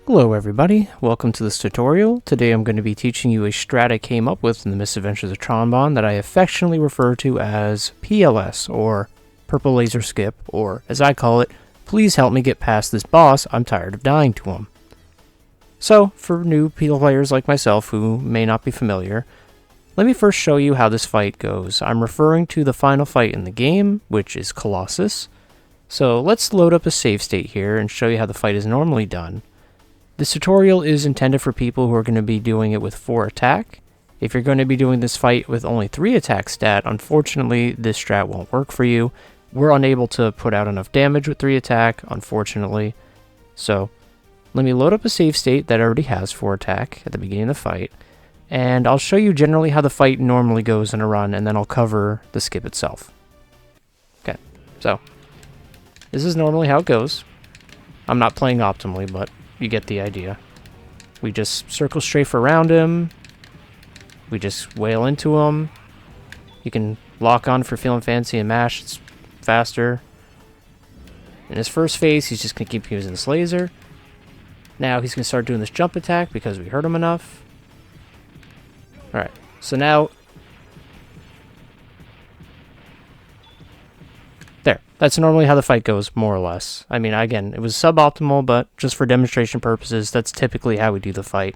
Hello everybody, welcome to this tutorial. Today I'm going to be teaching you a strat I came up with in the Misadventures of Tron Bonne that I affectionately refer to as PLS, or Purple Laser Skip, or as I call it, please help me get past this boss, I'm tired of dying to him. So, for new players like myself who may not be familiar, let me first show you how this fight goes. I'm referring to the final fight in the game, which is Colossus. So let's load up a save state here and show you how the fight is normally done. This tutorial is intended for people who are going to be doing it with 4 attack. If you're going to be doing this fight with only 3 attack stat, unfortunately this strat won't work for you. We're unable to put out enough damage with 3 attack, unfortunately. So let me load up a save state that already has 4 attack at the beginning of the fight, and I'll show you generally how the fight normally goes in a run, and then I'll cover the skip itself. Okay, so this is normally how it goes. I'm not playing optimally, but you get the idea. We just circle strafe around him. We just wail into him. You can lock on for feeling fancy and mash. It's faster. In his first phase, he's just going to keep using this laser. Now he's going to start doing this jump attack because we hurt him enough. Alright, so now... There. That's normally how the fight goes, more or less. I mean, again, it was suboptimal, but just for demonstration purposes, that's typically how we do the fight.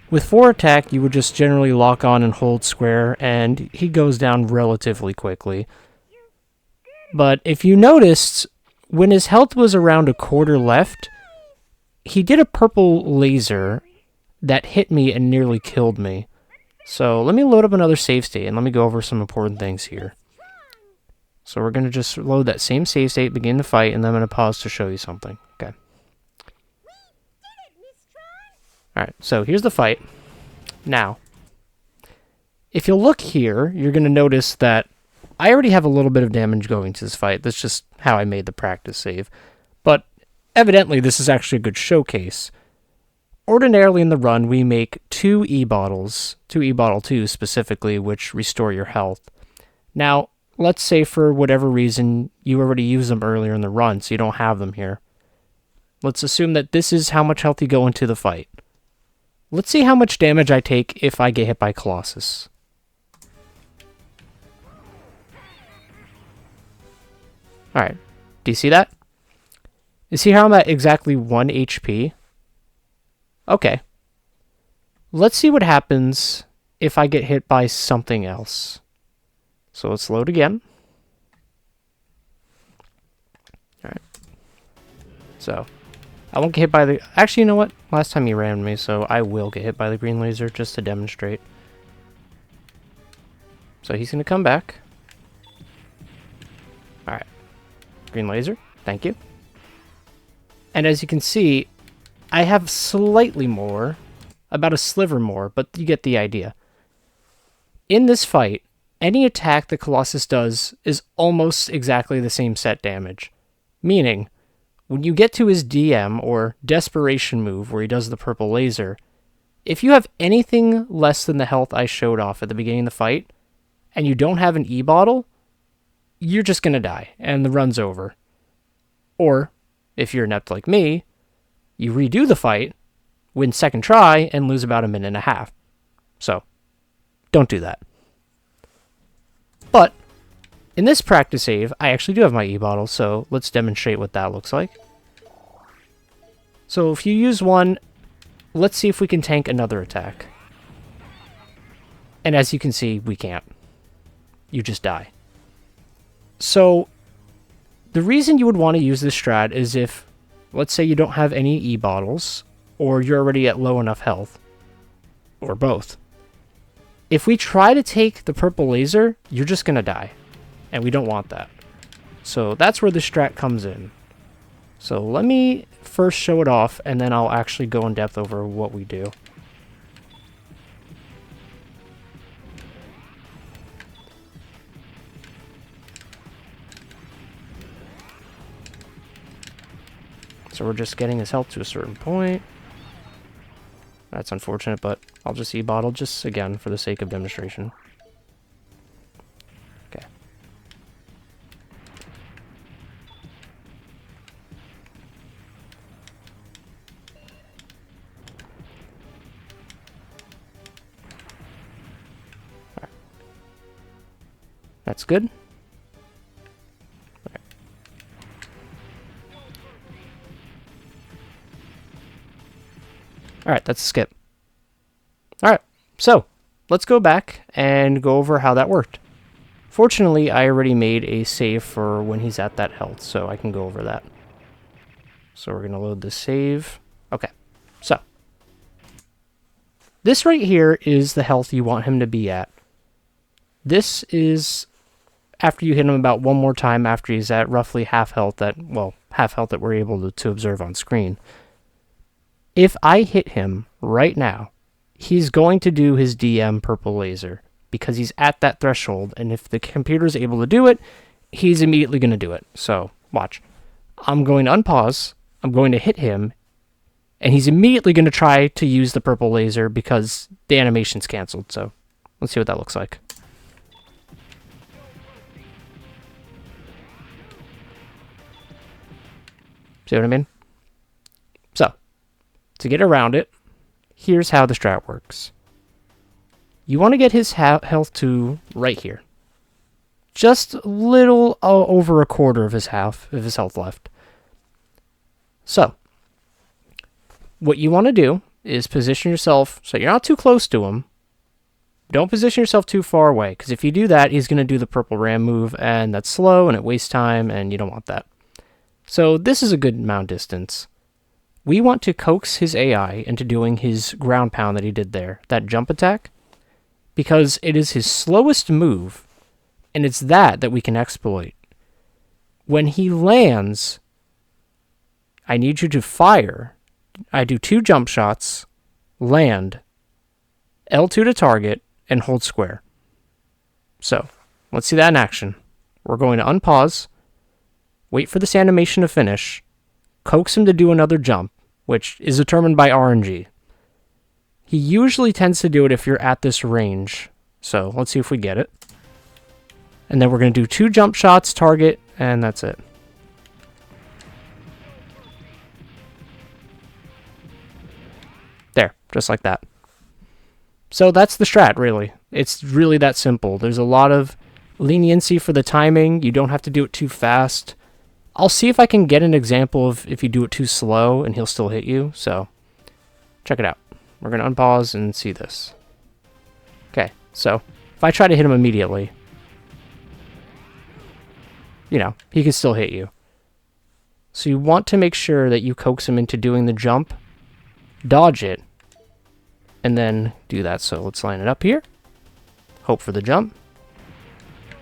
With 4 attack, you would just generally lock on and hold square, and he goes down relatively quickly. But if you noticed, when his health was around a quarter left, he did a purple laser that hit me and nearly killed me. So let me load up another save state, and let me go over some important things here. So we're going to just load that same save state, begin the fight, and then I'm going to pause to show you something. Okay. Alright, so here's the fight. Now, if you'll look here, you're going to notice that I already have a little bit of damage going to this fight. That's just how I made the practice save. But evidently, this is actually a good showcase. Ordinarily in the run, we make 2 E-bottles, 2 E-bottle 2 specifically, which restore your health. Now, let's say for whatever reason you already used them earlier in the run, so you don't have them here. Let's assume that this is how much health you go into the fight. Let's see how much damage I take if I get hit by Colossus. Alright, do you see that? You see how I'm at exactly 1 HP? Okay. Let's see what happens if I get hit by something else. So let's load again. Alright. So, I won't get hit by the... Actually, you know what? Last time he rammed me, so I will get hit by the green laser just to demonstrate. So he's going to come back. Alright. Green laser. Thank you. And as you can see, I have slightly more. About a sliver more, but you get the idea. In this fight, any attack that Colossus does is almost exactly the same set damage. Meaning, when you get to his DM, or desperation move, where he does the purple laser, if you have anything less than the health I showed off at the beginning of the fight, and you don't have an E-bottle, you're just going to die, and the run's over. Or, if you're inept like me, you redo the fight, win second try, and lose about 1.5 minutes. So, don't do that. But, in this practice save, I actually do have my E-bottle, so let's demonstrate what that looks like. So if you use one, let's see if we can tank another attack. And as you can see, we can't. You just die. So, the reason you would want to use this strat is if, let's say you don't have any E-bottles, or you're already at low enough health, or both. If we try to take the purple laser, you're just going to die. And we don't want that. So that's where the strat comes in. So let me first show it off, and then I'll actually go in depth over what we do. So we're just getting his health to a certain point. That's unfortunate, but I'll just E-bottle just again for the sake of demonstration. Okay. That's good. Alright, that's a skip. Alright, so let's go back and go over how that worked. Fortunately, I already made a save for when he's at that health, so I can go over that. So we're going to load the save. Okay, so this right here is the health you want him to be at. This is after you hit him about one more time after he's at roughly half health that we're able to observe on screen. If I hit him right now, he's going to do his DM purple laser because he's at that threshold, and if the computer is able to do it, he's immediately going to do it. So, watch. I'm going to unpause, I'm going to hit him, and he's immediately going to try to use the purple laser because the animation's canceled. So, let's see what that looks like. See what I mean? So, to get around it, here's how the strat works. You want to get his health to right here. Just a little over a quarter of his health left. So, what you want to do is position yourself so you're not too close to him. Don't position yourself too far away, because if you do that, he's going to do the purple ram move, and that's slow, and it wastes time, and you don't want that. So this is a good amount distance. We want to coax his AI into doing his ground pound that he did there, that jump attack, because it is his slowest move, and it's that we can exploit. When he lands, I need you to fire. I do 2 jump shots, land, L2 to target, and hold square. So, let's see that in action. We're going to unpause, wait for this animation to finish, coax him to do another jump, which is determined by RNG. He usually tends to do it if you're at this range. So let's see if we get it. And then we're going to do 2 jump shots, target, and that's it. There, just like that. So that's the strat, really. It's really that simple. There's a lot of leniency for the timing. You don't have to do it too fast. I'll see if I can get an example of if you do it too slow and he'll still hit you. So check it out. We're going to unpause and see this. Okay, so if I try to hit him immediately, you know, he can still hit you. So you want to make sure that you coax him into doing the jump, dodge it, and then do that. So let's line it up here. Hope for the jump.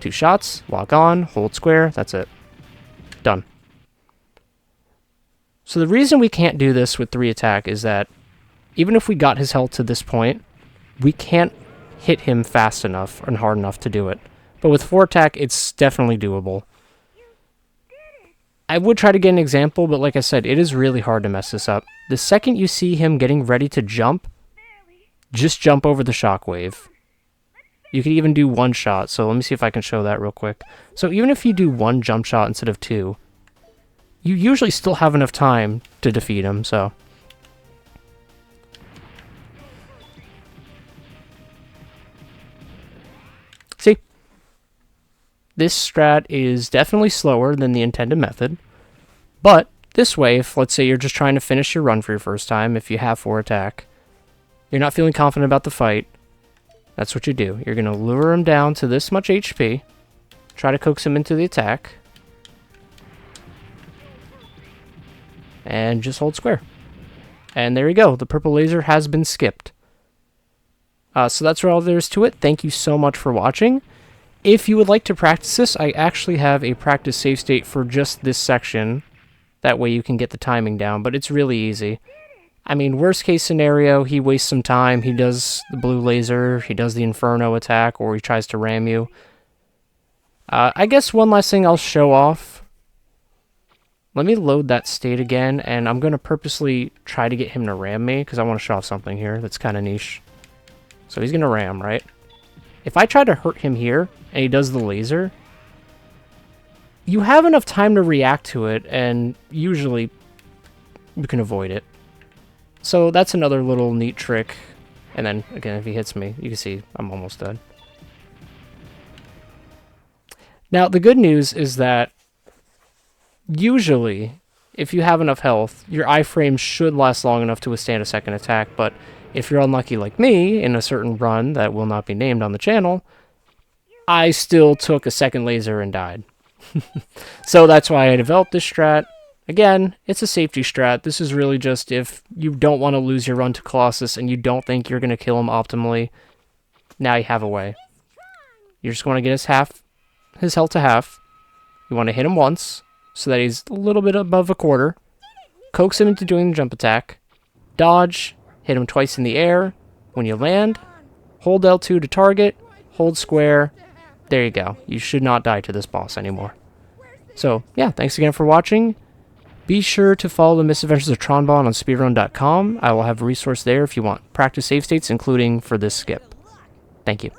2 shots, lock on, hold square, that's it. Done. So the reason we can't do this with 3 attack is that even if we got his health to this point, we can't hit him fast enough and hard enough to do it. But with 4 attack, it's definitely doable. I would try to get an example, but like I said, it is really hard to mess this up. The second you see him getting ready to jump, just jump over the shockwave. You could even do 1 shot, so let me see if I can show that real quick. So even if you do 1 jump shot instead of 2, you usually still have enough time to defeat him, so. See? This strat is definitely slower than the intended method, but this way, if let's say you're just trying to finish your run for your first time, if you have 4 attack, you're not feeling confident about the fight, that's what you do. You're going to lure him down to this much HP, try to coax him into the attack, and just hold square. And there you go. The purple laser has been skipped. So that's all there is to it. Thank you so much for watching. If you would like to practice this, I actually have a practice save state for just this section. That way you can get the timing down, but it's really easy. I mean, worst case scenario, he wastes some time, he does the blue laser, he does the Inferno attack, or he tries to ram you. I guess one last thing I'll show off. Let me load that state again, and I'm going to purposely try to get him to ram me, because I want to show off something here that's kind of niche. So he's going to ram, right? If I try to hurt him here, and he does the laser, you have enough time to react to it, and usually you can avoid it. So that's another little neat trick. And then, again, if he hits me, you can see I'm almost dead. Now, the good news is that usually, if you have enough health, your iframe should last long enough to withstand a second attack, but if you're unlucky like me, in a certain run that will not be named on the channel, I still took a second laser and died. So that's why I developed this strat. Again, it's a safety strat. This is really just if you don't want to lose your run to Colossus and you don't think you're going to kill him optimally, now you have a way. You just want to get his health to half. You want to hit him once, so that he's a little bit above a quarter. Coax him into doing the jump attack. Dodge. Hit him twice in the air. When you land, hold L2 to target. Hold square. There you go. You should not die to this boss anymore. So, yeah, thanks again for watching. Be sure to follow the Misadventures of Tron Bonne on speedrun.com. I will have a resource there if you want practice save states, including for this skip. Thank you.